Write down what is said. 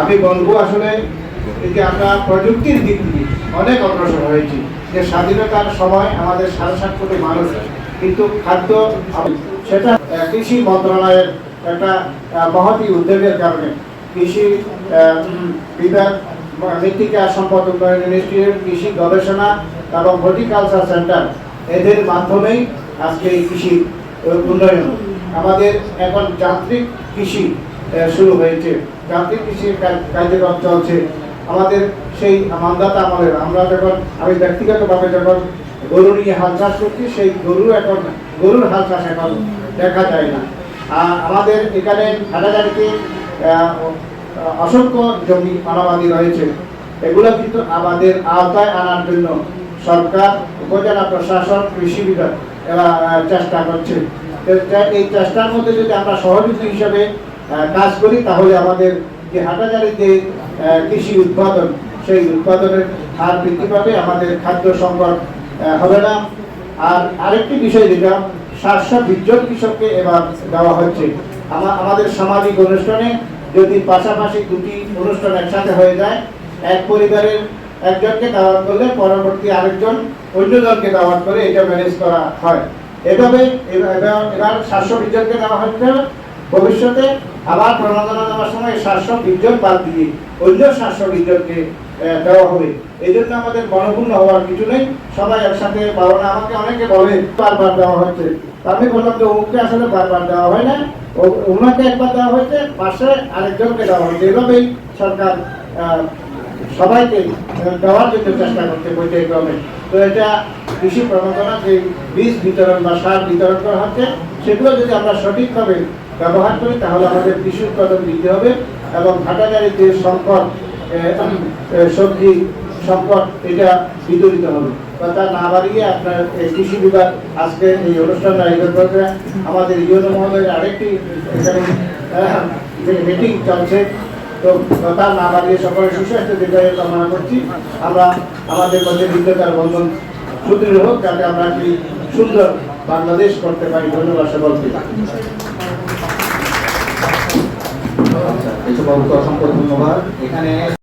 আমি বলবো আসলে এই যে আমরা প্রযুক্তির দিক দিয়ে অনেক অগ্রসর হয়েছি, যে স্বাধীনতার সময় আমাদের 7.5 কোটি মানুষ, কিন্তু খাদ্য সেটা কৃষি মন্ত্রণালয়ের একটা মহতী উদ্যোগের কারণে কৃষি বিভাগ, মৃত্তিকা সম্পদ উন্নয়ন ইনস্টিটিউট, কৃষি গবেষণা এবং হর্টিকালচার সেন্টার, এদের মাধ্যমেই আজকে এই কৃষি উন্নয়ন। আমাদের এখন যান্ত্রিক কৃষি শুরু হয়েছে, যান্ত্রিক কৃষির কার্যক্রম চলছে। আমাদের সেই মান্দাতা আমলের আমি ব্যক্তিগতভাবে যখন গরু নিয়ে হাল চাষ করছি, সেই গরুর হাল চাষ এখন দেখা যায় না। আমাদের এখানে হাটাজারিতে অসংখ্য জমি মানবাদী রয়েছে, এগুলো কিন্তু আমাদের আওতায় আনার জন্য সরকার, উপজেলা প্রশাসন, কৃষি বিভাগ এরা চেষ্টা করছে। এই চেষ্টার মধ্যে যদি আমরা সহযোগী হিসাবে কাজ করি, তাহলে আমাদের যে হাটাজারির যে কৃষি উৎপাদন, সেই উৎপাদনের হার বৃদ্ধি পাবে, আমাদের খাদ্য সংকট হবে না। আর আরেকটি বিষয় যেটা, 720 জন কৃষককে এবার দেওয়া হচ্ছে। আমাদের সামাজিক অনুষ্ঠানে যদি পাশাপাশি দুটি অনুষ্ঠান একসাথে হয়ে যায়, এক পরিবারের একজনকে দাওয়াত করলে পরবর্তী আরেকজন অন্যজনকে দাওয়াত করে এটা ম্যানেজ করা হয়। এভাবে এবার 720 জনকে দেওয়া হচ্ছে। ভবিষ্যতে আবার প্রণোদনা দেওয়ার সময় 720 জন বাদ দিয়ে অন্য 720 জনকে দেওয়া হবে। এই জন্য আমাদের মনোপূর্ণ হওয়ার কিছু নেই, সবাই একসাথে পাবো না। আমাকে অনেকে বলে বারবার দেওয়া হচ্ছে, আমি বললাম যে অমুককে আসলে বারবার দেওয়া হয় না, ওনাকে একবার দেওয়া হয়েছে, পাশে আরেকজনকে দেওয়া হয়েছে। এভাবেই সরকার সবাইকে দেওয়ার জন্য চেষ্টা করছে পর্যায়ক্রমে। তো এটা কৃষি প্রণোদনা যে বীজ বিতরণ বা সার বিতরণ করা হচ্ছে, সেগুলো যদি আমরা সঠিকভাবে ব্যবহার করি, তাহলে আমাদের কৃষি উৎপাদন বৃদ্ধি হবে এবং হাটাজারির যে সংকট, সবজি সংকট, এটা বিতরিত হবে। কথা না বাড়িয়ে আপনার কৃষি বিভাগ আজকে এই অনুষ্ঠানটা আয়োজন করবে। আমাদের ইউনো মহোদয়ের আরেকটি মিটিং চলছে। তো কথা না বাড়িয়ে সকলে সুস্বাস্থ্য দীর্ঘায়ু কামনা করছি। আমরা আমাদের মধ্যে বিদ্যুতার বন্ধন সুদৃঢ় হোক, যাতে আমরা একটি সুন্দর বাংলাদেশ করতে পারি। ধন্যবাদ সকলকে। অসংখ্য ধন্যবাদ। এখানে